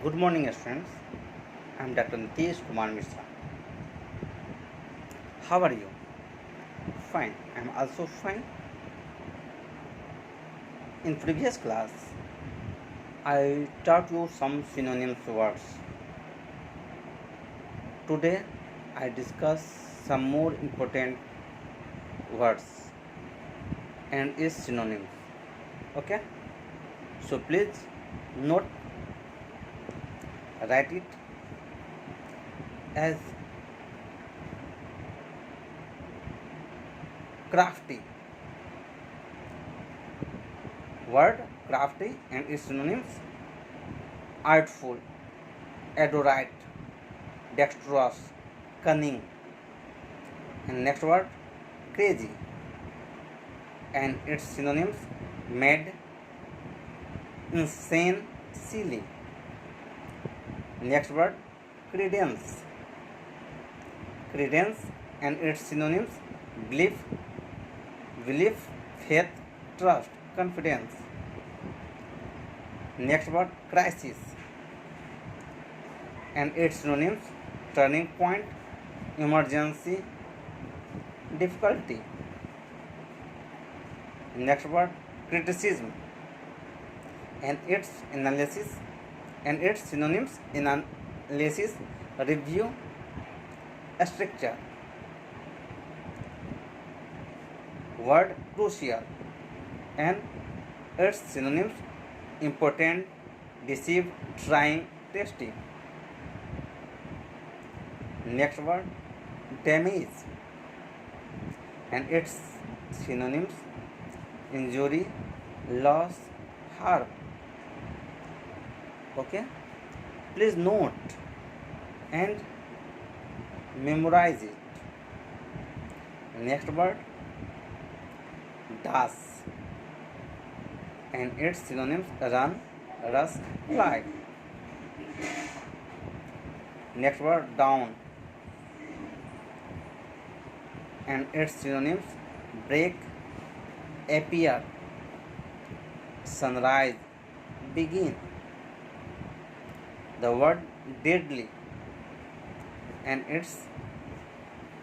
Good morning, students. I am Dr. Nitish Kumar Mishra. How are you? Fine. I am also fine. In previous class, I taught you some synonyms words. Today, I discuss some more important words and its synonyms. Okay? So please note, write it as crafty. Word crafty and its synonyms: artful, adroit, dexterous, cunning. And next word, crazy, and its synonyms: mad, insane, silly. Next word, credence, credence and its synonyms: belief, faith, trust, confidence. Next word, crisis and its synonyms: turning point, emergency, difficulty. Next word, criticism and its analysis and its synonyms: analysis, review, structure. Word crucial and its synonyms: important, deceive, trying, testing. Next word, damage and its synonyms: injury, loss, harm. Okay, please note and memorize it. Next word, dash and its synonyms: run, rush, fly. Next word, down and its synonyms: break, appear, sunrise, begin. The word deadly and its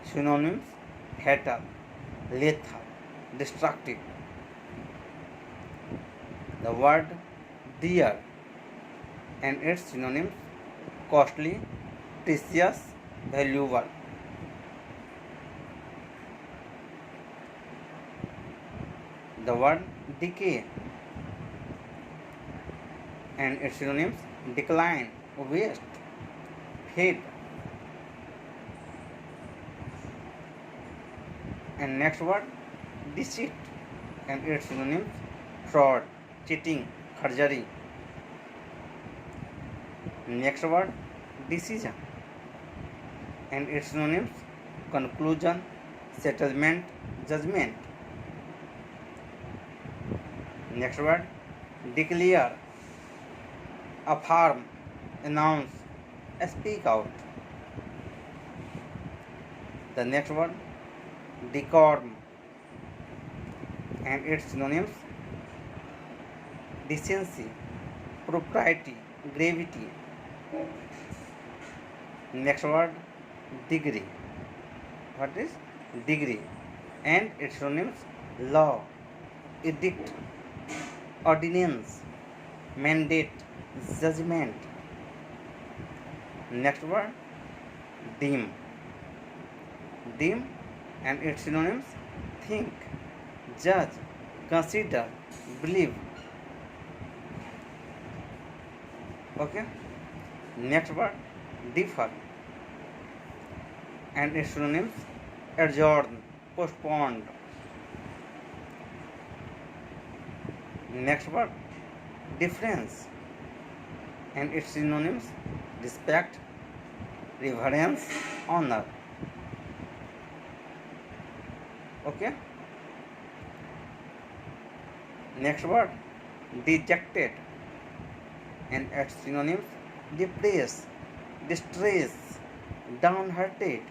synonyms: fatal, lethal, destructive. The word dear and its synonyms: costly, precious, valuable. The word decay and its synonyms: decline, waste, fade. And next word, deceit and its synonyms: fraud, cheating, forgery. Next word, decision and its synonyms: conclusion, settlement, judgment. Next word, declare, affirm, announce, speak out. The next word, decorum and its synonyms: decency, propriety, gravity. Next word, degree. What is degree and its synonyms: law, edict, ordinance, mandate, judgment. Next word, dim and its synonyms: think, judge, consider, believe. Okay. Next word, differ and its synonyms: adjourn, postponed. Next word, difference and its synonyms: respect, reverence, honor. Okay. Next word, dejected and its synonyms: depressed, distress, downhearted.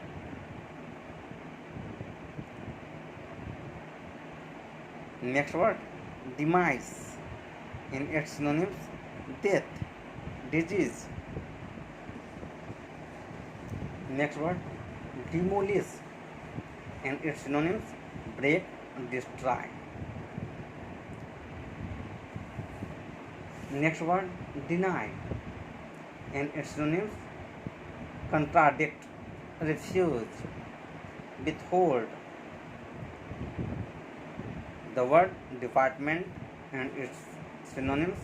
Next word, demise and its synonyms: death, disease. Next word, demolish, and its synonyms, break, destroy. Next word, deny, and its synonyms, contradict, refuse, withhold. The word department and its synonyms,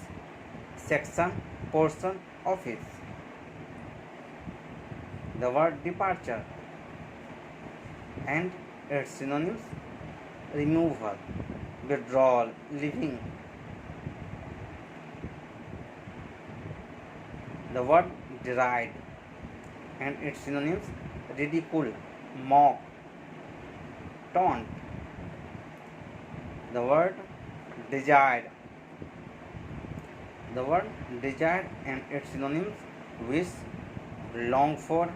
section, portion, office. The word departure and its synonyms, removal, withdrawal, leaving. The word deride and its synonyms, ridicule, mock, taunt. The word desired. The word desired and its synonyms, wish, long for,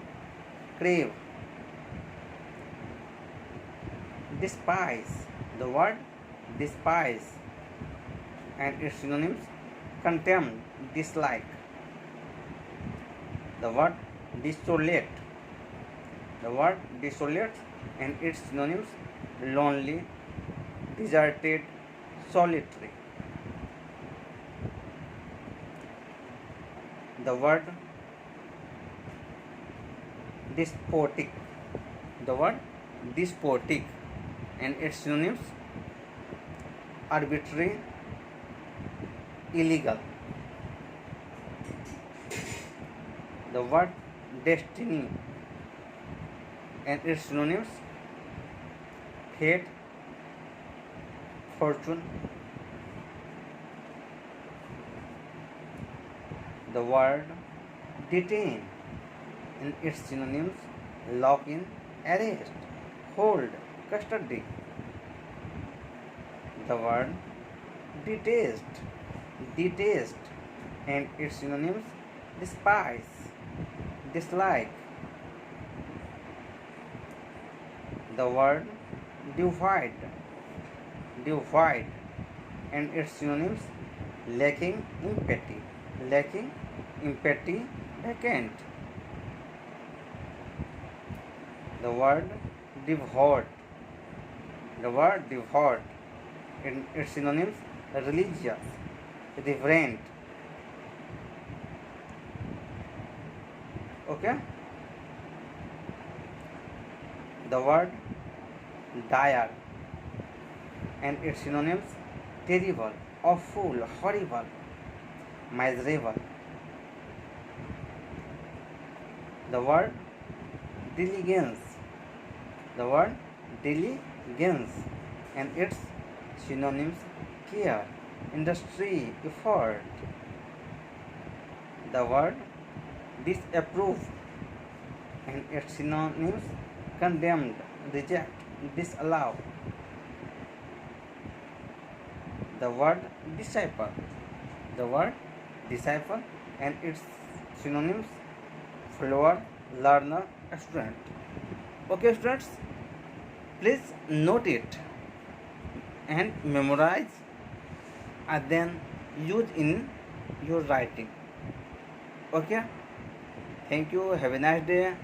crave. Despise. The word despise and its synonyms, contempt, dislike. The word desolate. The word desolate and its synonyms, lonely, deserted, solitary. The word despotic. The word despotic and its synonyms, arbitrary, illegal. The word destiny and its synonyms, fate, fortune. The word detain and its synonyms, lock in, arrest, hold, custody. The word detest and its synonyms, despise, dislike. The word divide and its synonyms, lacking empathy, vacant. The word devout and its synonyms, religious, reverent. Okay. The word dire and its synonyms, terrible, awful, horrible, miserable. The word diligence. The word diligence and its synonyms, care, industry, effort. The word disapprove and its synonyms, condemned, reject, disallow. The word disciple. The word disciple and its synonyms, follower, learner, student. Okay, students, please note it and memorize and then use in your writing. Okay, thank you, have a nice day.